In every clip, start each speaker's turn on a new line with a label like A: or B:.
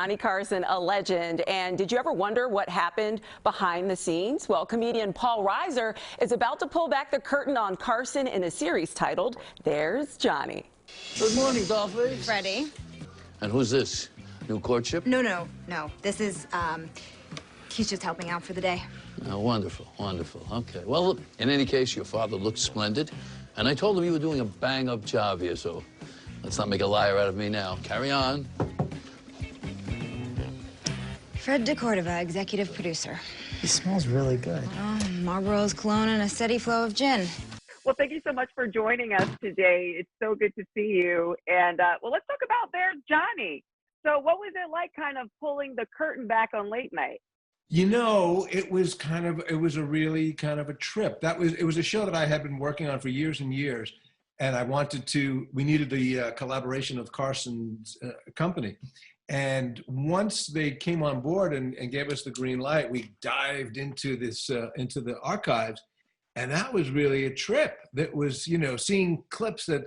A: Johnny Carson, a legend. And did you ever wonder what happened behind the scenes? Well, comedian Paul Reiser is about to pull back the curtain on Carson in a series titled There's Johnny.
B: Good morning, Dolphy.
C: Freddie.
B: And who's this? New courtship?
C: No. This is, he's just helping out for the day.
B: Oh, wonderful, wonderful. Okay. Well, in any case, your father looked splendid. And I told him you were doing a bang-up job here, so let's not make a liar out of me now. Carry on.
C: Fred DeCordova, executive producer.
D: He smells really good.
C: Oh, Marlboro's cologne and a steady flow of gin.
E: Well, thank you so much for joining us today. It's so good to see you. And, well, let's talk about There's Johnny. So what was it like kind of pulling the curtain back on late night?
D: You know, it was a really kind of a trip. It was a show that I had been working on for years and years. And we needed the collaboration of Carson's company. And once they came on board and gave us the green light, we dived into into the archives. And that was really a trip. That was, you know, seeing clips that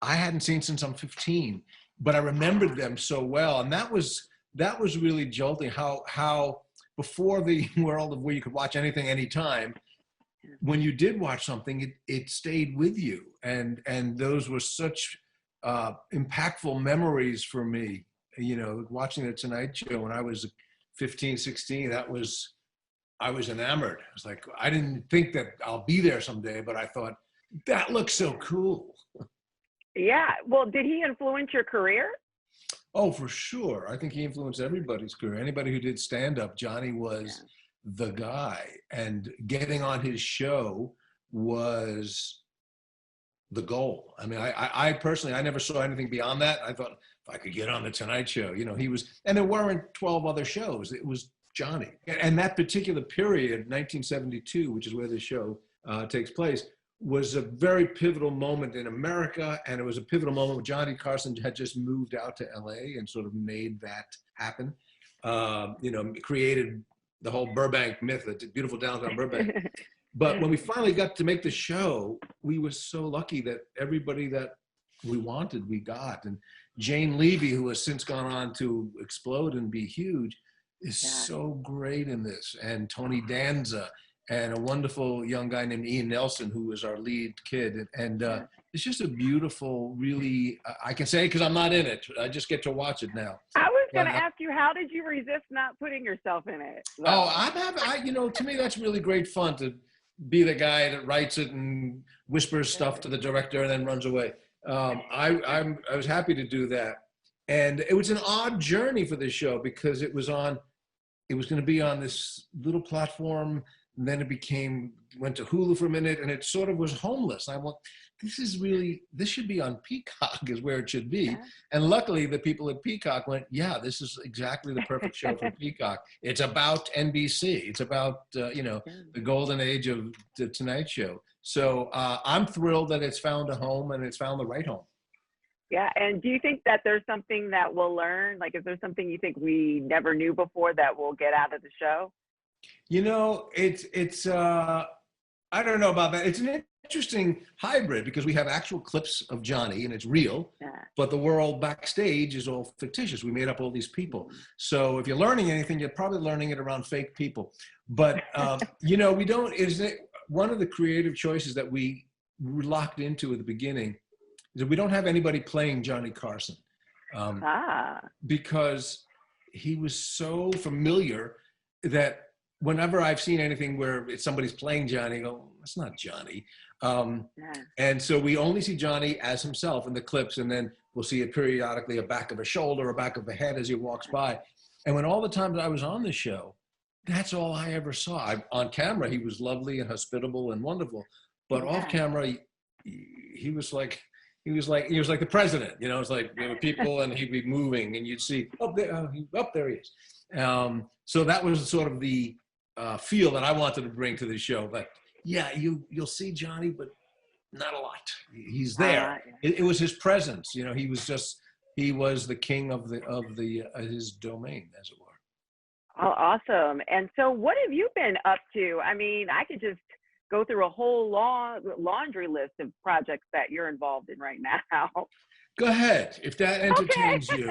D: I hadn't seen since I'm 15, but I remembered them so well. And that was really jolting, how before the world of where you could watch anything, anytime, when you did watch something, it stayed with you. And those were such impactful memories for me. You know, watching the Tonight Show when I was 15, 16, I was enamored. I was like, I didn't think that I'll be there someday, but I thought, that looks so cool.
E: Yeah. Well, did he influence your career?
D: Oh, for sure. I think he influenced everybody's career. Anybody who did stand-up, Johnny was the guy. And getting on his show was the goal. I mean, I personally, I never saw anything beyond that. I thought, if I could get on the Tonight Show, you know, and there weren't 12 other shows. It was Johnny. And that particular period, 1972, which is where the show takes place, was a very pivotal moment in America. And it was a pivotal moment when Johnny Carson had just moved out to LA and sort of made that happen. You know, created the whole Burbank myth, the beautiful downtown Burbank. But when we finally got to make the show, we were so lucky that everybody that we wanted, we got. And Jane Levy, who has since gone on to explode and be huge, is so great in this. And Tony Danza, and a wonderful young guy named Ian Nelson, who was our lead kid. And it's just a beautiful, really, I can say because I'm not in it. I just get to watch it now.
E: I was going to ask you, how did you resist not putting yourself in it?
D: Well, you know, to me, that's really great fun to be the guy that writes it and whispers stuff to the director and then runs away. I was happy to do that. And it was an odd journey for this show because it was going to be on this little platform. And then it went to Hulu for a minute, and it sort of was homeless. I went, this should be on Peacock is where it should be. Yeah. And luckily the people at Peacock went, yeah, this is exactly the perfect show for Peacock. It's about NBC. It's about, you know, the golden age of the Tonight Show. So I'm thrilled that it's found a home and it's found the right home.
E: Yeah, and do you think that there's something that we'll learn? Like, is there something you think we never knew before that we'll get out of the show?
D: You know, it's I don't know about that. It's an interesting hybrid because we have actual clips of Johnny and it's real, but the world backstage is all fictitious. We made up all these people. So if you're learning anything, you're probably learning it around fake people. But, you know, one of the creative choices that we locked into at the beginning is that we don't have anybody playing Johnny Carson because he was so familiar that whenever I've seen anything where somebody's playing Johnny, I go, that's not Johnny. And so we only see Johnny as himself in the clips, and then we'll see it periodically, a back of a shoulder, a back of a head as he walks by. And when all the times I was on the show, that's all I ever saw. On camera, he was lovely and hospitable and wonderful, but off camera, he was like the president. You know, it's like there were people and he'd be moving, and you'd see, there he is. So that was sort of the feel that I wanted to bring to the show. But yeah, you'll see Johnny, but not a lot. He's there. It was his presence. You know, he was the king of his domain, as it were.
E: Oh, awesome. And so what have you been up to? I mean, I could just go through a whole long laundry list of projects that you're involved in right now.
D: Go ahead, if that entertains
E: Okay.
D: you.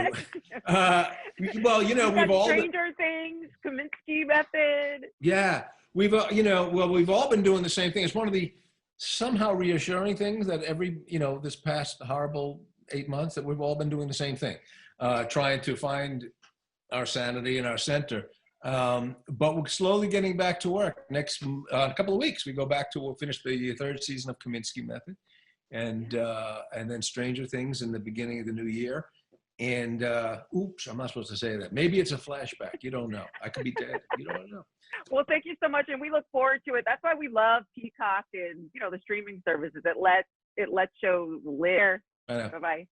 D: Well,
E: We've
D: we've
E: got
D: all
E: Stranger Things, Kaminsky Method.
D: yeah, we've well, we've all been doing the same thing. It's one of the somehow reassuring things that every this past horrible 8 months that we've all been doing the same thing, trying to find our sanity and our center. But we're slowly getting back to work. Next couple of weeks, we go back to we'll finish the third season of Kaminsky Method, and then Stranger Things in the beginning of the new year. And oops, I'm not supposed to say that. Maybe it's a flashback. You don't know. I could be dead. You don't know.
E: Well, thank you so much, and we look forward to it. That's why we love Peacock and the streaming services. It lets shows live.
D: I know.
E: Bye bye.